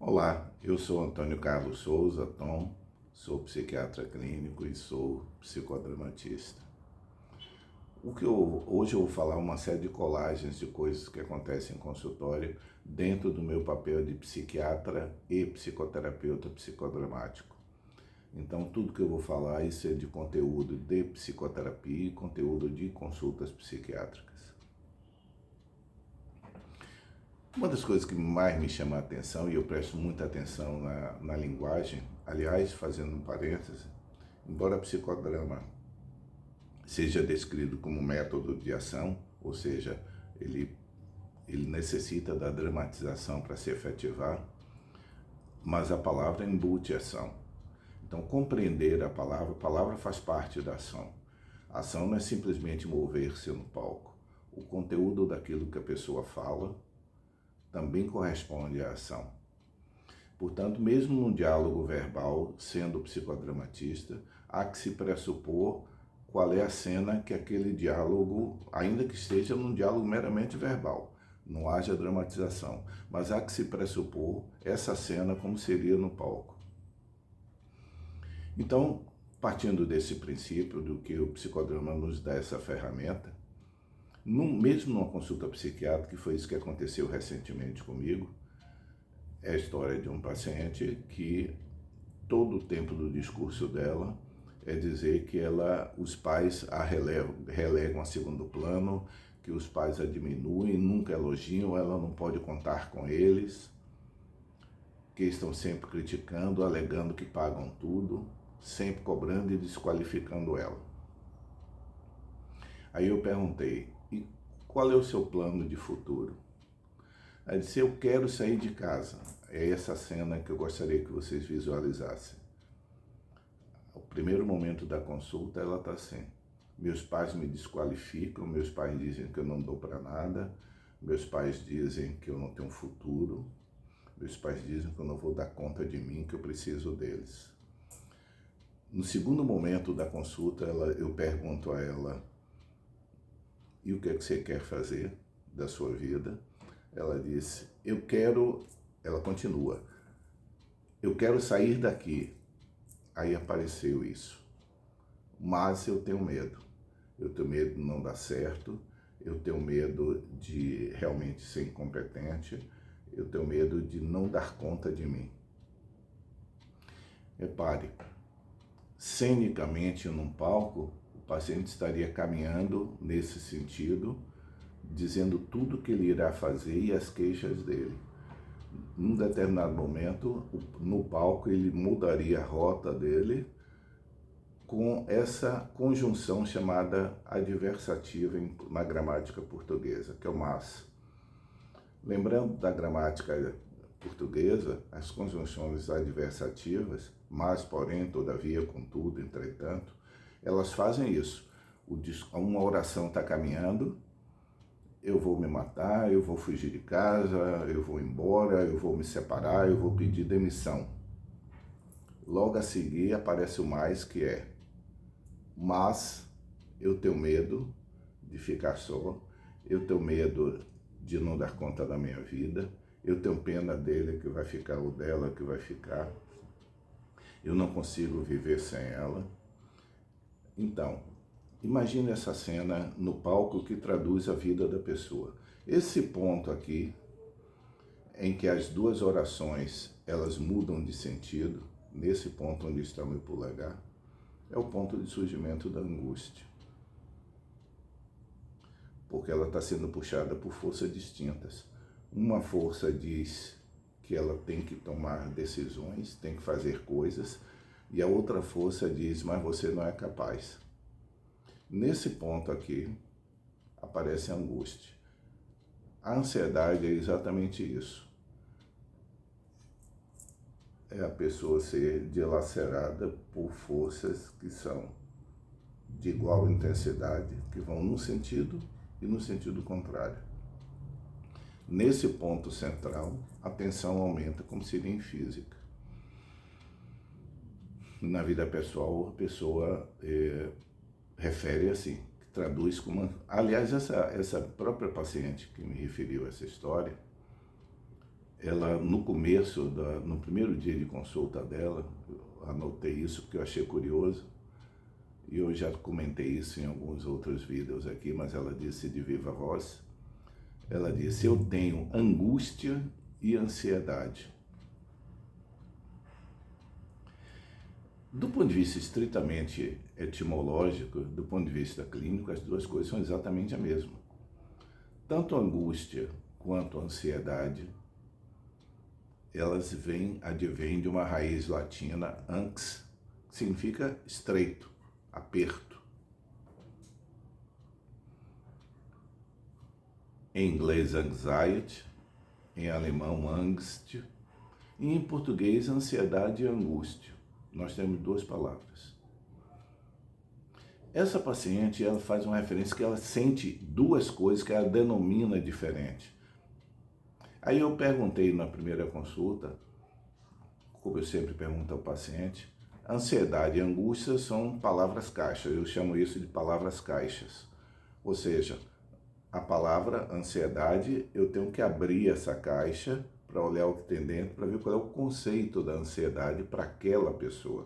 Olá, eu sou Antônio Carlos Souza, Tom, sou psiquiatra clínico e sou psicodramatista. Hoje eu vou falar uma série de colagens de coisas que acontecem em consultório dentro do meu papel de psiquiatra e psicoterapeuta psicodramático. Então tudo que eu vou falar isso é de conteúdo de psicoterapia e conteúdo de consultas psiquiátricas. Uma das coisas que mais me chama a atenção, e eu presto muita atenção na linguagem, aliás, fazendo um parêntese, embora psicodrama seja descrito como método de ação, ou seja, ele necessita da dramatização para se efetivar, mas a palavra embute ação. Então, compreender a palavra faz parte da ação. A ação não é simplesmente mover-se no palco. O conteúdo daquilo que a pessoa fala também corresponde à ação. Portanto, mesmo num diálogo verbal, sendo psicodramatista, há que se pressupor qual é a cena que aquele diálogo, ainda que esteja num diálogo meramente verbal, não haja dramatização, mas há que se pressupor essa cena como seria no palco. Então, partindo desse princípio, do que o psicodrama nos dá essa ferramenta, mesmo numa consulta psiquiátrica, que foi isso que aconteceu recentemente comigo, é a história de um paciente que todo o tempo do discurso dela é dizer que os pais a relegam a segundo plano, que os pais a diminuem, nunca elogiam, ela não pode contar com eles, que estão sempre criticando, alegando que pagam tudo, sempre cobrando e desqualificando ela. Aí eu perguntei, e qual é o seu plano de futuro? Ela disse, eu quero sair de casa. É essa cena que eu gostaria que vocês visualizassem. O primeiro momento da consulta, ela está assim, meus pais me desqualificam, meus pais dizem que eu não dou para nada, meus pais dizem que eu não tenho futuro, meus pais dizem que eu não vou dar conta de mim, que eu preciso deles. No segundo momento da consulta, eu pergunto a ela, e o que é que você quer fazer da sua vida? Ela disse, ela continua, eu quero sair daqui. Aí apareceu isso, mas eu tenho medo de não dar certo, eu tenho medo de realmente ser incompetente, eu tenho medo de não dar conta de mim. Repare, cenicamente num palco, o paciente estaria caminhando nesse sentido, dizendo tudo o que ele irá fazer e as queixas dele. Num determinado momento, no palco, ele mudaria a rota dele com essa conjunção chamada adversativa na gramática portuguesa, que é o mas. Lembrando da gramática portuguesa, as conjunções adversativas, mas, porém, todavia, contudo, entretanto, elas fazem isso. Uma oração está caminhando, eu vou me matar, eu vou fugir de casa, eu vou embora, eu vou me separar, eu vou pedir demissão. Logo a seguir aparece o mais, que é, mas eu tenho medo de ficar só, eu tenho medo de não dar conta da minha vida, eu tenho pena dele que vai ficar ou dela que vai ficar, eu não consigo viver sem ela. Então, imagine essa cena no palco que traduz a vida da pessoa. Esse ponto aqui, em que as duas orações elas mudam de sentido, nesse ponto onde está o meu polegar, é o ponto de surgimento da angústia. Porque ela está sendo puxada por forças distintas. Uma força diz que ela tem que tomar decisões, tem que fazer coisas, e a outra força diz, mas você não é capaz. Nesse ponto aqui, aparece a angústia. A ansiedade é exatamente isso. É a pessoa ser dilacerada por forças que são de igual intensidade, que vão num sentido e no sentido contrário. Nesse ponto central, a tensão aumenta, como seria em física. Na vida pessoal, a pessoa refere assim, que traduz como... Aliás, essa própria paciente que me referiu a essa história, ela no começo, no primeiro dia de consulta dela, eu anotei isso porque eu achei curioso, e eu já comentei isso em alguns outros vídeos aqui, mas ela disse de viva voz, ela disse: eu tenho angústia e ansiedade. Do ponto de vista estritamente etimológico, do ponto de vista clínico, as duas coisas são exatamente a mesma. Tanto a angústia quanto a ansiedade, elas advêm de uma raiz latina, anx, que significa estreito, aperto. Em inglês, anxiety, em alemão, Angst, e em português, ansiedade e angústia. Nós temos duas palavras. Essa paciente, ela faz uma referência que ela sente duas coisas que ela denomina diferente. Aí eu perguntei na primeira consulta, como eu sempre pergunto ao paciente, ansiedade e angústia são palavras caixas, eu chamo isso de palavras caixas. Ou seja, a palavra ansiedade, eu tenho que abrir essa caixa para olhar o que tem dentro, para ver qual é o conceito da ansiedade para aquela pessoa.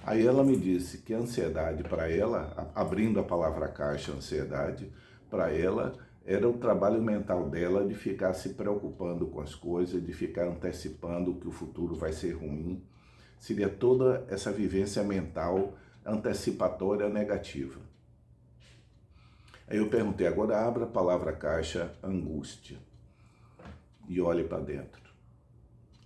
Aí ela me disse que a ansiedade para ela, abrindo a palavra caixa ansiedade, para ela era o trabalho mental dela de ficar se preocupando com as coisas, de ficar antecipando que o futuro vai ser ruim. Seria toda essa vivência mental antecipatória negativa. Aí eu perguntei, agora abra a palavra caixa angústia e olhe para dentro.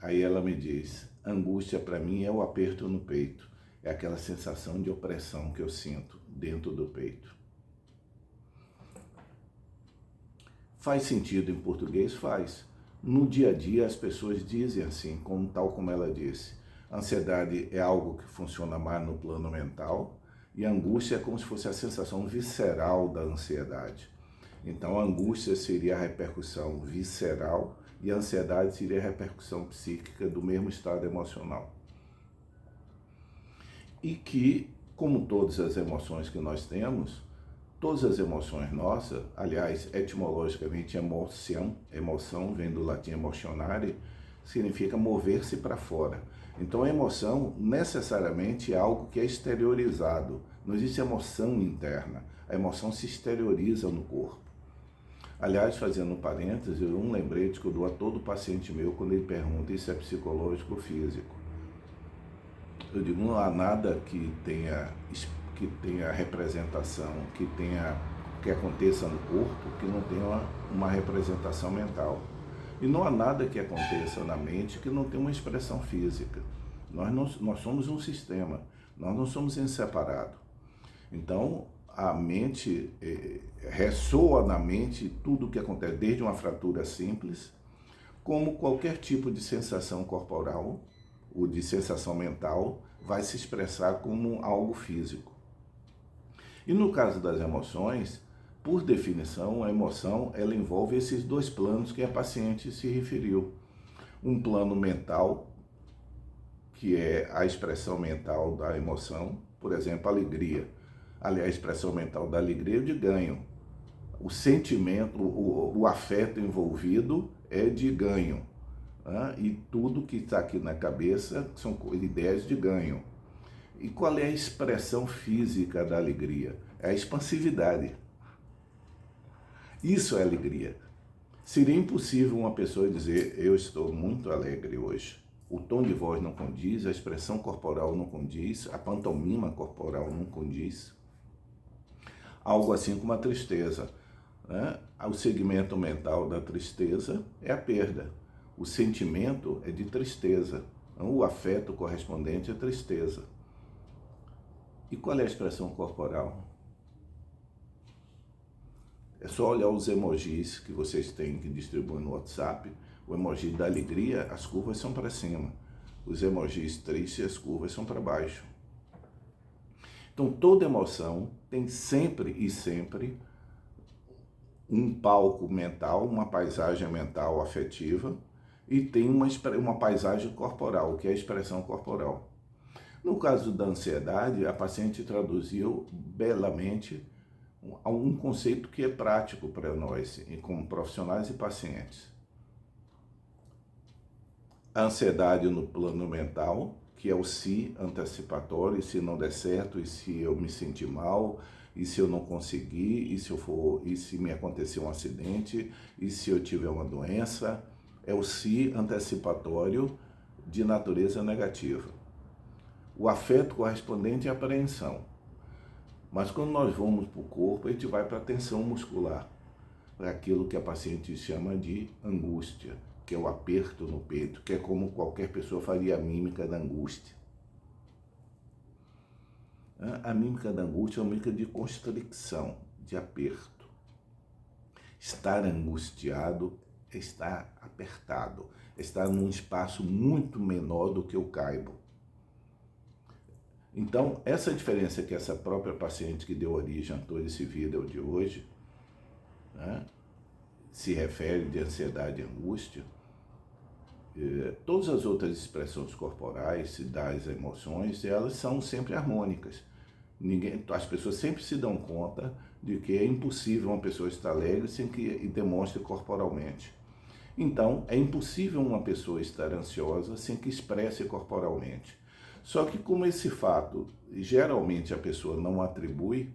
Aí ela me diz, angústia para mim é o aperto no peito, é aquela sensação de opressão que eu sinto dentro do peito. Faz sentido em português? Faz. No dia a dia as pessoas dizem assim, tal como ela disse, ansiedade é algo que funciona mais no plano mental, e a angústia é como se fosse a sensação visceral da ansiedade. Então a angústia seria a repercussão visceral e a ansiedade seria a repercussão psíquica do mesmo estado emocional. E que, como todas as emoções que nós temos, todas as emoções nossas, aliás, etimologicamente emoção vem do latim emotionare, significa mover-se para fora. Então a emoção necessariamente é algo que é exteriorizado, não existe emoção interna, a emoção se exterioriza no corpo. Aliás, fazendo um parêntese, um lembrete que eu dou a todo paciente meu quando ele pergunta isso é psicológico ou físico. Eu digo, não há nada que tenha representação, que aconteça no corpo, que não tenha uma representação mental. E não há nada que aconteça na mente que não tenha uma expressão física. Nós somos um sistema, nós não somos em separado. Então, a mente, ressoa na mente tudo o que acontece, desde uma fratura simples, como qualquer tipo de sensação corporal, ou de sensação mental, vai se expressar como algo físico. E no caso das emoções, por definição, a emoção ela envolve esses dois planos que a paciente se referiu. Um plano mental, que é a expressão mental da emoção, por exemplo, alegria. Ali, a expressão mental da alegria é de ganho. O sentimento, o afeto envolvido é de ganho. E tudo que está aqui na cabeça são ideias de ganho. E qual é a expressão física da alegria? É a expansividade. Isso é alegria. Seria impossível uma pessoa dizer, eu estou muito alegre hoje. O tom de voz não condiz, a expressão corporal não condiz, a pantomima corporal não condiz. Algo assim como a tristeza. O segmento mental da tristeza é a perda. O sentimento é de tristeza. O afeto correspondente é tristeza. E qual é a expressão corporal? É só olhar os emojis que vocês têm que distribuem no WhatsApp. O emoji da alegria, as curvas são para cima. Os emojis tristes, as curvas são para baixo. Então, toda emoção tem sempre um palco mental, uma paisagem mental afetiva, e tem uma paisagem corporal, que é a expressão corporal. No caso da ansiedade, a paciente traduziu belamente um conceito que é prático para nós, como profissionais e pacientes. A ansiedade no plano mental, que é o se antecipatório, e se não der certo, e se eu me sentir mal, e se eu não conseguir, e se me acontecer um acidente, e se eu tiver uma doença, é o se antecipatório de natureza negativa. O afeto correspondente é a apreensão. Mas quando nós vamos para o corpo, a gente vai para a tensão muscular, para aquilo que a paciente chama de angústia, que é o aperto no peito, que é como qualquer pessoa faria a mímica da angústia. A mímica da angústia é uma mímica de constricção, de aperto. Estar angustiado é estar apertado, é estar num espaço muito menor do que o caibo. Então, essa diferença que essa própria paciente que deu origem a todo esse vídeo de hoje, né, se refere de ansiedade e angústia, todas as outras expressões corporais das emoções, elas são sempre harmônicas. As pessoas sempre se dão conta de que é impossível uma pessoa estar alegre sem que demonstre corporalmente. Então, é impossível uma pessoa estar ansiosa sem que expresse corporalmente. Só que como esse fato, geralmente a pessoa não atribui,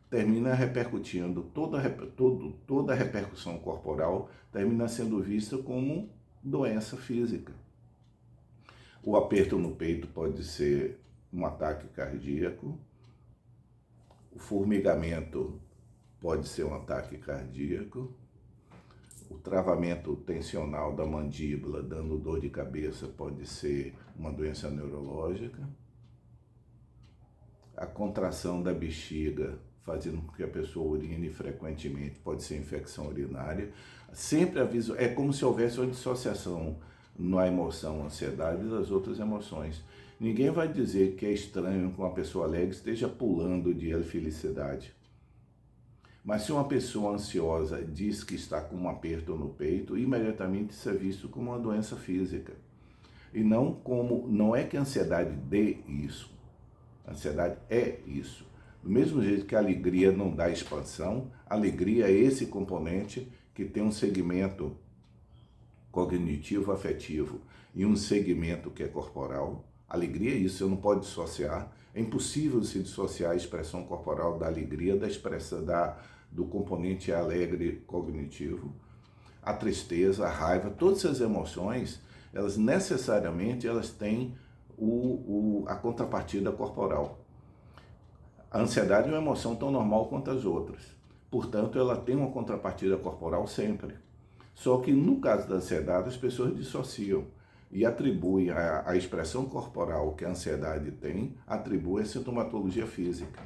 termina repercutindo, toda a repercussão corporal termina sendo vista como doença física. O aperto no peito pode ser um ataque cardíaco, o formigamento pode ser um ataque cardíaco, o travamento tensional da mandíbula dando dor de cabeça pode ser uma doença neurológica, a contração da bexiga fazendo com que a pessoa urine frequentemente pode ser infecção urinária. Sempre aviso, é como se houvesse uma dissociação na emoção, ansiedade das outras emoções. Ninguém vai dizer que é estranho que uma pessoa alegre esteja pulando de felicidade. Mas se uma pessoa ansiosa diz que está com um aperto no peito, imediatamente isso é visto como uma doença física. E não é que a ansiedade dê isso. A ansiedade é isso. Do mesmo jeito que a alegria não dá expansão, a alegria é esse componente que tem um segmento cognitivo afetivo e um segmento que é corporal. Alegria é isso, você não pode dissociar. É impossível se dissociar a expressão corporal da alegria da expressão do componente alegre cognitivo. A tristeza, a raiva, todas essas emoções, elas necessariamente têm a contrapartida corporal. A ansiedade é uma emoção tão normal quanto as outras. Portanto, ela tem uma contrapartida corporal sempre. Só que no caso da ansiedade, as pessoas dissociam e atribuem a expressão corporal que a ansiedade tem, atribui a sintomatologia física.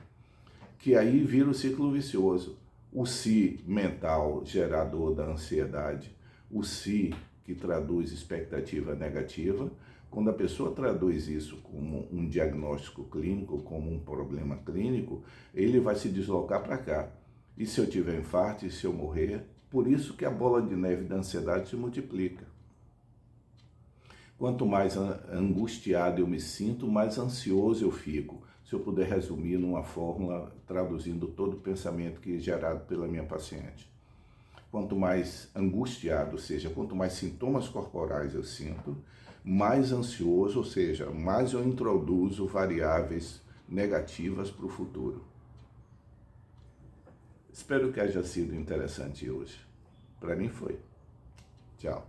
Que aí vira o ciclo vicioso. O si mental, gerador da ansiedade, o si que traduz expectativa negativa. Quando a pessoa traduz isso como um diagnóstico clínico, como um problema clínico, ele vai se deslocar para cá. E se eu tiver infarto, e se eu morrer? Por isso que a bola de neve da ansiedade se multiplica. Quanto mais angustiado eu me sinto, mais ansioso eu fico. Se eu puder resumir numa fórmula, traduzindo todo o pensamento que é gerado pela minha paciente. Quanto mais angustiado, ou seja, quanto mais sintomas corporais eu sinto, mais ansioso, ou seja, mais eu introduzo variáveis negativas para o futuro. Espero que haja sido interessante hoje. Para mim foi. Tchau.